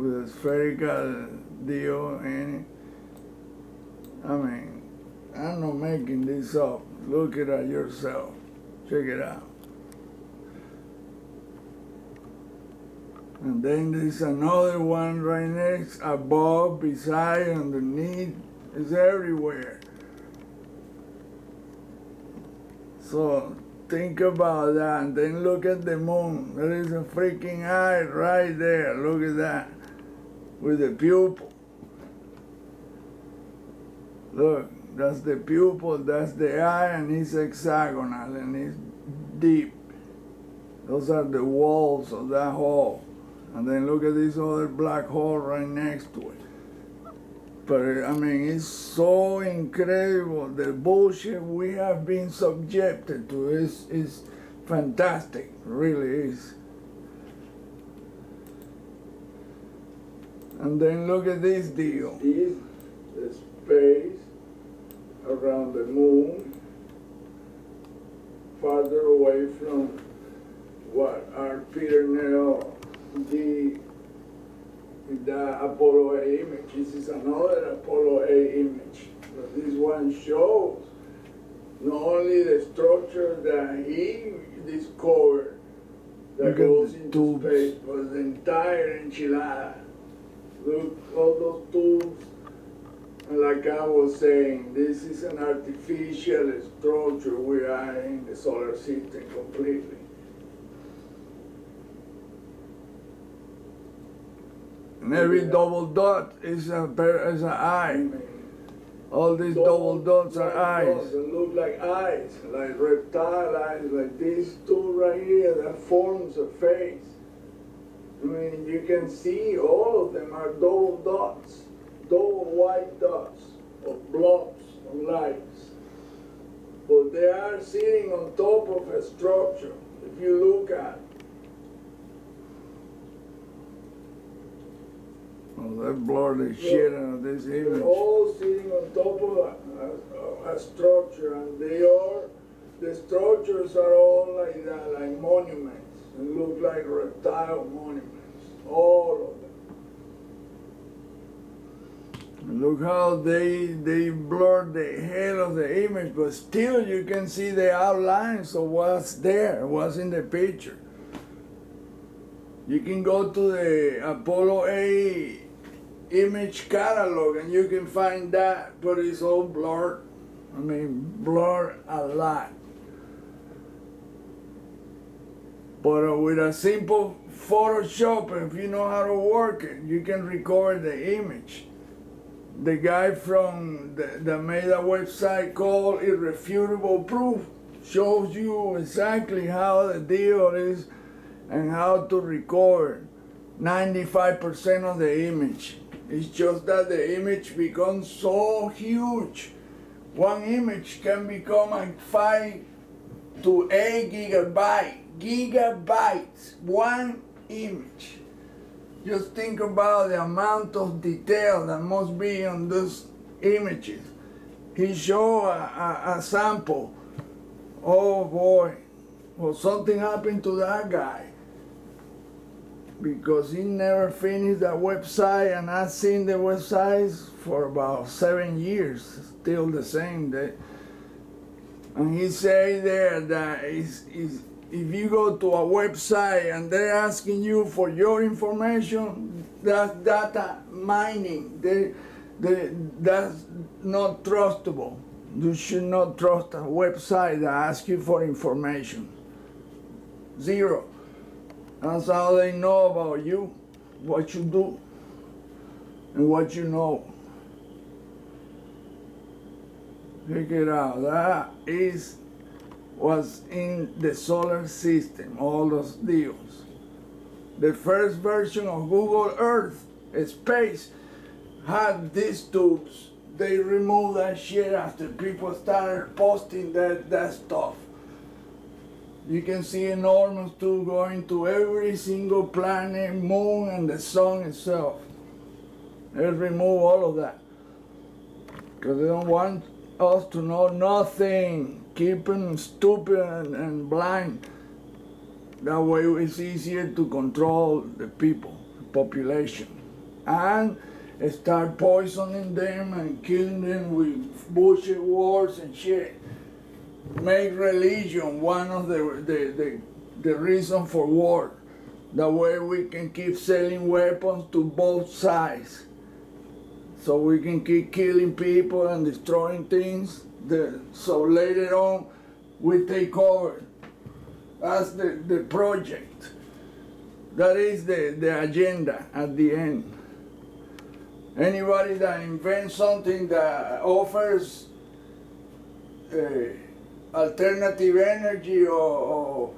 with a spherical deal in it. I mean, I'm not making this up. Look it at yourself. Check it out. And then there's another one right next, above, beside, underneath. It's everywhere. So think about that, and then look at the moon. There is a freaking eye right there. Look at that, with the pupil. Look, that's the pupil, that's the eye, and it's hexagonal, and it's deep. Those are the walls of that hole. And then look at this other black hole right next to it. But I mean, it's so incredible. The bullshit we have been subjected to is fantastic, really is. And then look at this deal. This is space around the moon, farther away from what our Peter Nell the Apollo A image. This is another Apollo A image. But this one shows not only the structure that he discovered that goes into space, but the entire enchilada. Look, all those tubes. And like I was saying, this is an artificial structure we are in the solar system completely. And every double dot is an eye. All these double dots are eyes. They look like eyes, like reptile eyes, like these two right here that forms a face. I mean, you can see all of them are double dots, double white dots, or blobs of lights. But they are sitting on top of a structure. If you look at that blurred the shit out of this image. They're all sitting on top of a structure, and the structures are all like that, like monuments. They look like reptile monuments, all of them. And look how they blurred the hell of the image, but still you can see the outlines of what's there, what's in the picture. You can go to the Apollo A image catalog and you can find that, but it's all blurred. I mean, blurred a lot. But with a simple Photoshop, if you know how to work it, you can record the image. The guy from that made a website called Irrefutable Proof shows you exactly how the deal is and how to record 95% of the image. It's just that the image becomes so huge. One image can become like 5 to 8 gigabytes, one image. Just think about the amount of detail that must be on those images. He showed a sample. Oh boy, well, something happened to that guy, because he never finished that website, and I've seen the websites for about 7 years, still the same. And he said there that if you go to a website and they're asking you for your information, that's data mining. That's not trustable. You should not trust a website that asks you for information. Zero. That's how they know about you, what you do, and what you know. Check it out. That is what's in the solar system, all those deals. The first version of Google Earth, space, had these tubes. They removed that shit after people started posting that stuff. You can see enormous tube going to every single planet, moon, and the sun itself. They remove all of that, because they don't want us to know nothing. Keep them stupid and blind. That way it's easier to control the people, the population. and start poisoning them and killing them with bullshit wars and shit. Make religion one of the reason for war. That way we can keep selling weapons to both sides. So we can keep killing people and destroying things. So later on we take over. That's the project. That is the agenda at the end. Anybody that invents something that offers alternative energy or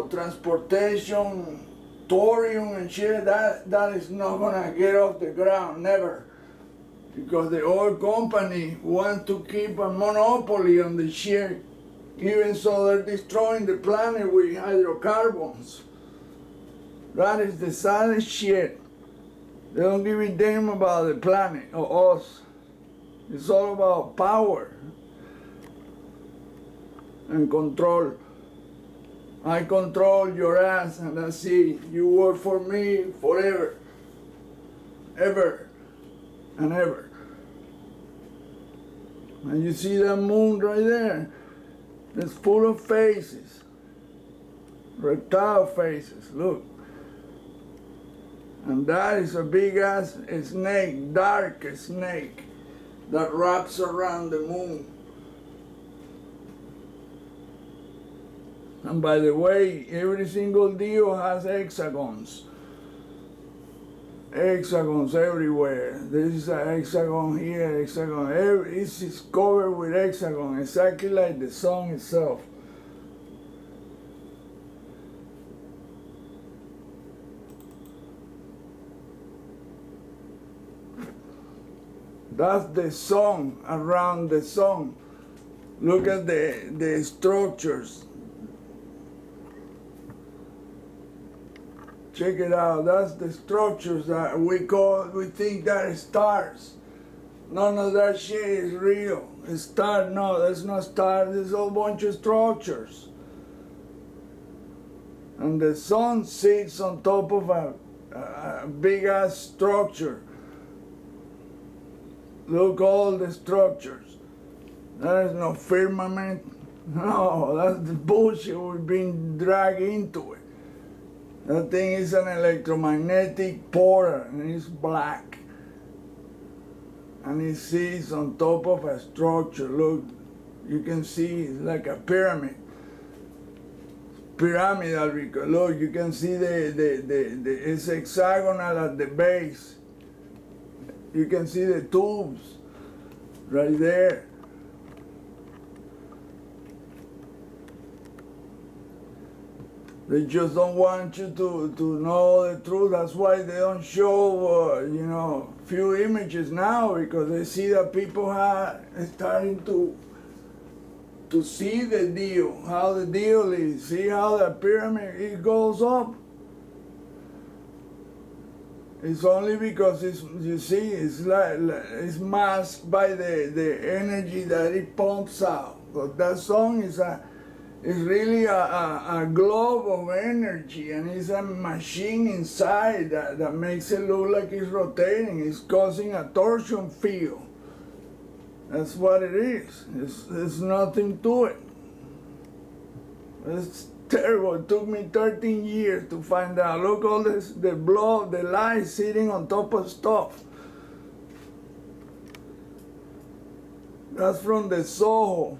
transportation, thorium and shit, that is not gonna get off the ground, never. Because the oil company want to keep a monopoly on the shit, even so they're destroying the planet with hydrocarbons. That is the saddest shit. They don't give a damn about the planet or us. It's all about power and control. I control your ass and that's it. You work for me forever, ever and ever. And you see that moon right there? It's full of faces, reptile faces, look. And that is a big ass snake, dark snake, that wraps around the moon. And by the way, every single deal has hexagons. Hexagons everywhere. This is a hexagon here, hexagon. It's covered with hexagon, exactly like the sun itself. That's the sun around the sun. Look at the structures. Check it out. That's the structures that we think that is stars. None of that shit is real. It's star, no, that's not stars. There's a whole bunch of structures. And the sun sits on top of a big ass structure. Look all the structures. There is no firmament. No, that's the bullshit we've been dragged into it. That thing is an electromagnetic portal and it's black. And it sits on top of a structure. Look, you can see it's like a pyramid. Pyramidal, because look, you can see it's hexagonal at the base. You can see the tubes right there. They just don't want you to know the truth. That's why they don't show, few images now, because they see that people are starting to see the deal, how the deal is. See how the pyramid, it goes up. It's only because it's masked by the energy that it pumps out. But that song is really a globe of energy, and it's a machine inside that makes it look like it's rotating. It's causing a torsion field. That's what it is. There's nothing to it. It's terrible. It took me 13 years to find out. Look, all this, the blood, the light sitting on top of stuff. That's from the Soho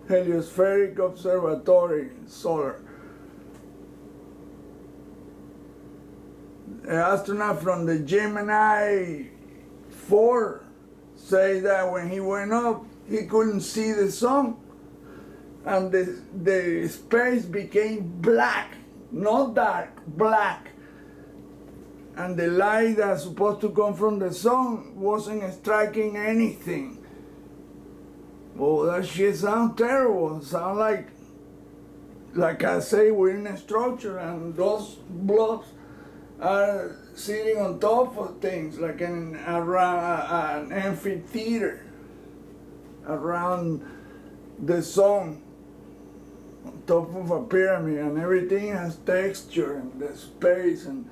Heliospheric Observatory, solar. An astronaut from the Gemini 4 said that when he went up, he couldn't see the sun. And the space became black, not dark, black. And the light that's supposed to come from the sun wasn't striking anything. Well, that shit sounds terrible. It sounds like I say, we're in a structure and those blocks are sitting on top of things, like around an amphitheater, around the sun, on top of a pyramid, and everything has texture and the space, and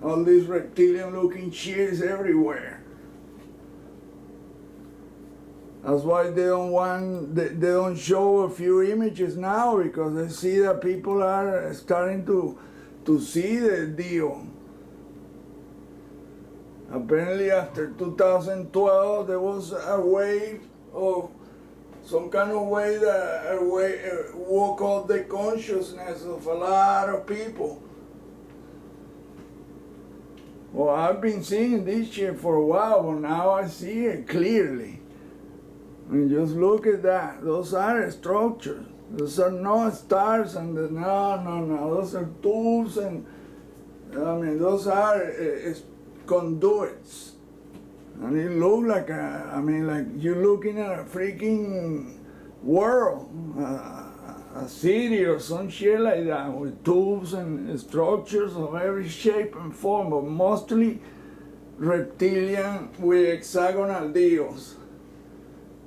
All these reptilian-looking shit is everywhere. That's why they don't show a few images now, because they see that people are starting to see the deal. Apparently after 2012 there was a wave of some kind of way that woke up the consciousness of a lot of people. Well, I've been seeing this shit for a while, but now I see it clearly. I mean, just look at that. Those are structures. Those are not stars, and no. Those are tubes, and I mean, those are conduits. And it looks like like you're looking at a freaking world, a city or some shit like that, with tubes and structures of every shape and form, but mostly reptilian with hexagonal deals.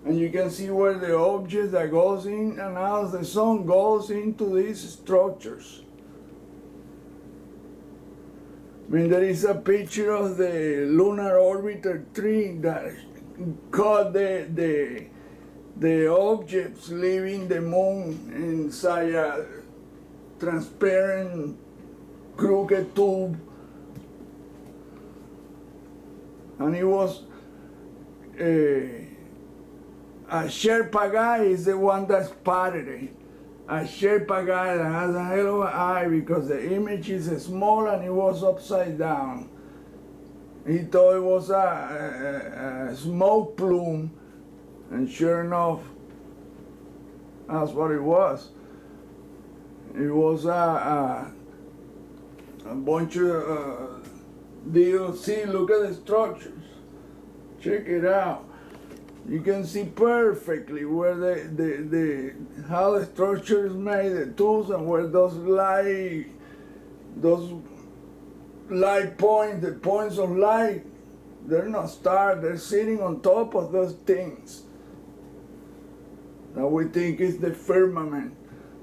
And you can see where the object that goes in and out of the sun goes into these structures. I mean, there is a picture of the Lunar Orbiter 3 that caught the objects leaving the moon inside a transparent crooked tube. And it was a Sherpa guy is the one that spotted it. A Sherpa guy that has a hell of an eye, because the image is small and it was upside down. He thought it was a smoke plume, and sure enough, that's what it was. It was a bunch of deals. See, look at the structures. Check it out. You can see perfectly where how the structure is made, the tools, and where those light points, the points of light, they're not stars, they're sitting on top of those things that we think is the firmament.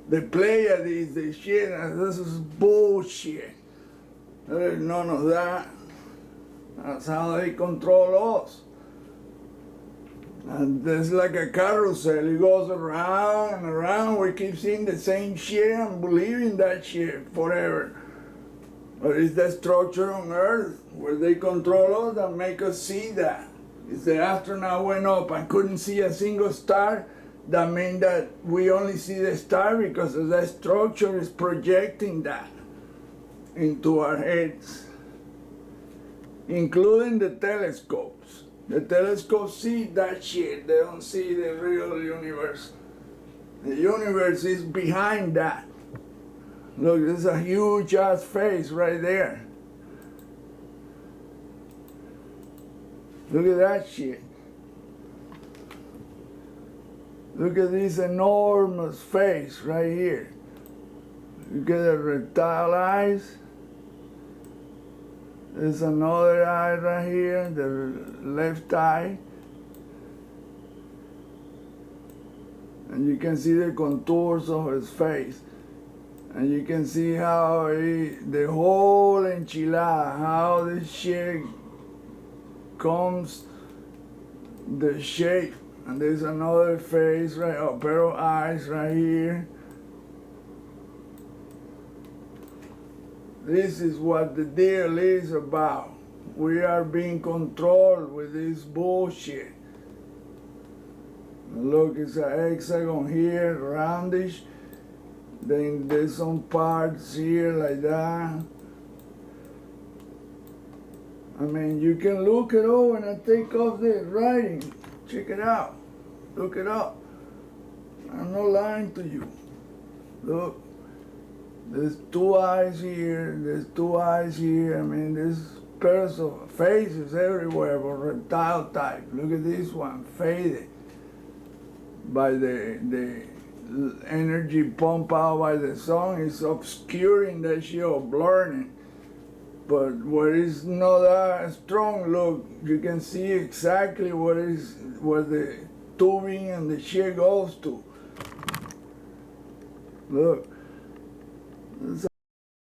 The Pleiades, the shit, and this is bullshit. There's none of that. That's how they control us. And there's like a carousel, it goes around and around, we keep seeing the same shit and believing that shit forever. But it's the structure on Earth where they control us that make us see that. If the astronaut went up and couldn't see a single star, that means that we only see the star because the structure is projecting that into our heads, including the telescopes. The telescopes see that shit, they don't see the real universe. The universe is behind that. Look, there's a huge ass face right there. Look at that shit. Look at this enormous face right here. You get the reptile eyes. There's another eye right here, the left eye. And you can see the contours of his face. And you can see how the whole enchilada, how this shit comes, the shape. And there's another face, right, a pair of eyes right here. This is what the deal is about. We are being controlled with this bullshit. Look, it's a hexagon here, roundish. Then there's some parts here like that. I mean, you can look it over and I take off the writing. Check it out. Look it up. I'm not lying to you. Look. There's two eyes here, there's two eyes here. I mean, there's pairs of faces everywhere, but reptile type. Look at this one, faded by the energy pump out by the sun. It's obscuring that shit or blurring it. But where it's not that strong, look, you can see exactly where the tubing and the shit goes to. Look.